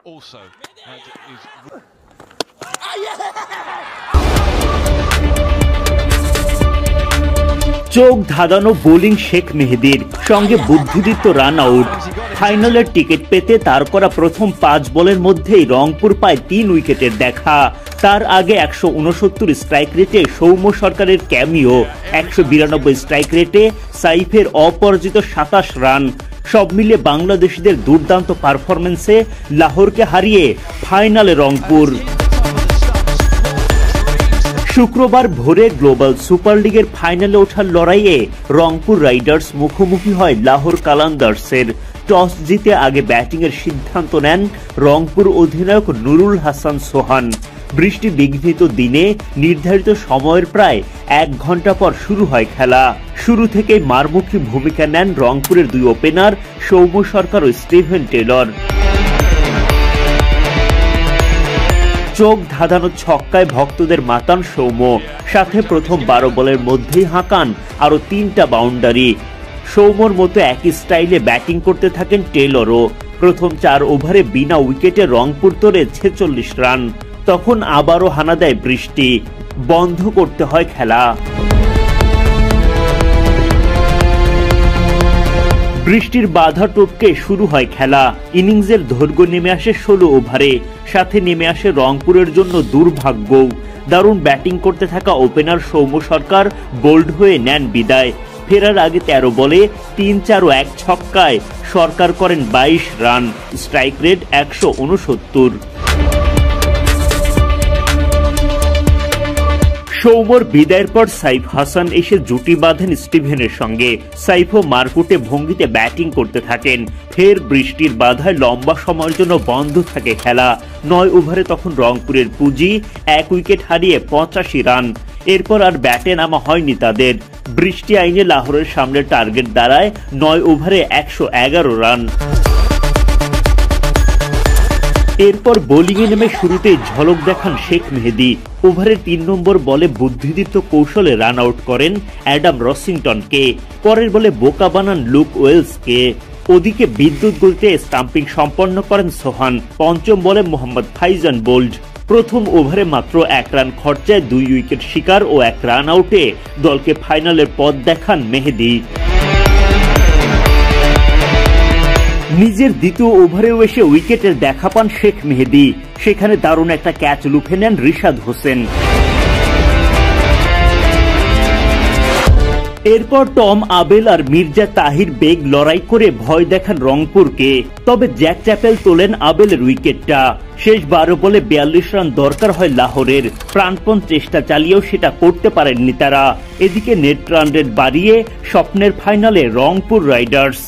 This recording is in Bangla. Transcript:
also had his চোখ ধাঁধানো বোলিং শেখ মেহেদীর সঙ্গে বুদ্ধিদীপ্ত রান আউট। ফাইনালের টিকিট পেতে তার করা প্রথম 5 বলের মধ্যেই রংপুর পায় 3 উইকেটের দেখা। তার আগে 169 স্ট্রাইক রেটে সৌম্য সরকারের ক্যামিও, 192 স্ট্রাইক রেটে সাইফের অপরাজিত 27 রান। সব মিলে বাংলাদেশিদের দুর্দান্ত পারফরম্যান্সে লাহোরকে হারিয়ে ফাইনালে রংপুর। শুক্রবার ভোরে গ্লোবাল সুপার লিগের ফাইনালে ওঠার লড়াইয়ে রংপুর রাইডার্স মুখোমুখি হয় লাহোর কালান্দার্সের। টস জিতে আগে ব্যাটিংয়ের সিদ্ধান্ত নেন রংপুর অধিনায়ক নুরুল হাসান সোহান। বৃষ্টি বিঘ্নিত দিনে নির্ধারিত সময়ের প্রায় 1 ঘন্টা পর শুরু হয় খেলা। শুরু থেকেই মারমুখী ভূমিকা নেন রংপুরের 2 ওপেনার সৌম্য সরকার ও স্টিভেন টেলর। চোখ ধাঁধানো ছক্কায় ভক্তদের মাতান সৌম্য, সাথে প্রথম 12 বলের মধ্যেই হাঁকান আরো 3টা বাউন্ডারি। সৌম্যর মতো একই স্টাইলে ব্যাটিং করতে থাকেন টেলরও। প্রথম 4 ওভারে বিনা উইকেটে রংপুর তোলে 46 রান। তখন আবারও হানা দেয় বৃষ্টি, বন্ধ করতে হয় খেলা। বৃষ্টির বাধা টপকে শুরু হয় খেলা। ইনিংসের দৈর্ঘ্য নেমে আসে 16 ওভারে, সাথে নেমে আসে রংপুরের জন্য দুর্ভাগ্য। দারুণ ব্যাটিং করতে থাকা ওপেনার সৌম্য সরকার বোল্ড হয়ে নেন বিদায়। ফেরার আগে 13 বলে 3, 4 ও 1 ছক্কায় সরকার করেন 22 রান, স্ট্রাইক রেট 169। সৌম্যর বিদায়ের পর সাইফ হাসান এসে জুটি বাঁধেন স্টিভেনের সঙ্গে। সাইফও মারকুটে ভঙ্গিতে ব্যাটিং করতে থাকেন। ফের বৃষ্টির বাধায় লম্বা সময়ের জন্য বন্ধ থাকে খেলা। 9 ওভারে তখন রংপুরের পুঁজি 1 উইকেট হারিয়ে 85 রান। এরপর আর ব্যাটে নামা হয়নি তাদের। বৃষ্টি আইনে লাহোরের সামনে টার্গেট দাঁড়ায় 9 ওভারে 111 রান। এরপর বোলিংয়ে নেমে শুরুতেই ঝলক দেখান শেখ মেহেদী। ওভারের 3 নম্বর বলে বুদ্ধিদীপ্ত কৌশলে রান আউট করেন অ্যাডাম রসিংটনকে। পরের বলে বোকা বানান লুক ওয়েলসকে। ওদিকে বিদ্যুৎ গতিতে স্টাম্পিং সম্পন্ন করেন সোহান। পঞ্চম বলে মোহাম্মদ ফাইজান বোল্ড। প্রথম ওভারে মাত্র 1 রান খরচায় 2 উইকেট শিকার ও 1 রান আউটে দলকে ফাইনালের পথ দেখান মেহেদী। নিজের দ্বিতীয় ওভারেও এসে উইকেটের দেখা পান শেখ মেহেদী। সেখানে দারুণ একটা ক্যাচ লুফে নেন রিশাদ হোসেন। এরপর টম আবেল আর মির্জা তাহির বেগ লড়াই করে ভয় দেখান রংপুরকে। তবে জ্যাক চ্যাপেল তোলেন আবেলের উইকেটটা। শেষ 12 বলে 42 রান দরকার হয় লাহোরের। প্রাণপণ চেষ্টা চালিয়েও সেটা করতে পারেননি তারা। এদিকে নেট রান রেট বাড়িয়ে স্বপ্নের ফাইনালে রংপুর রাইডার্স।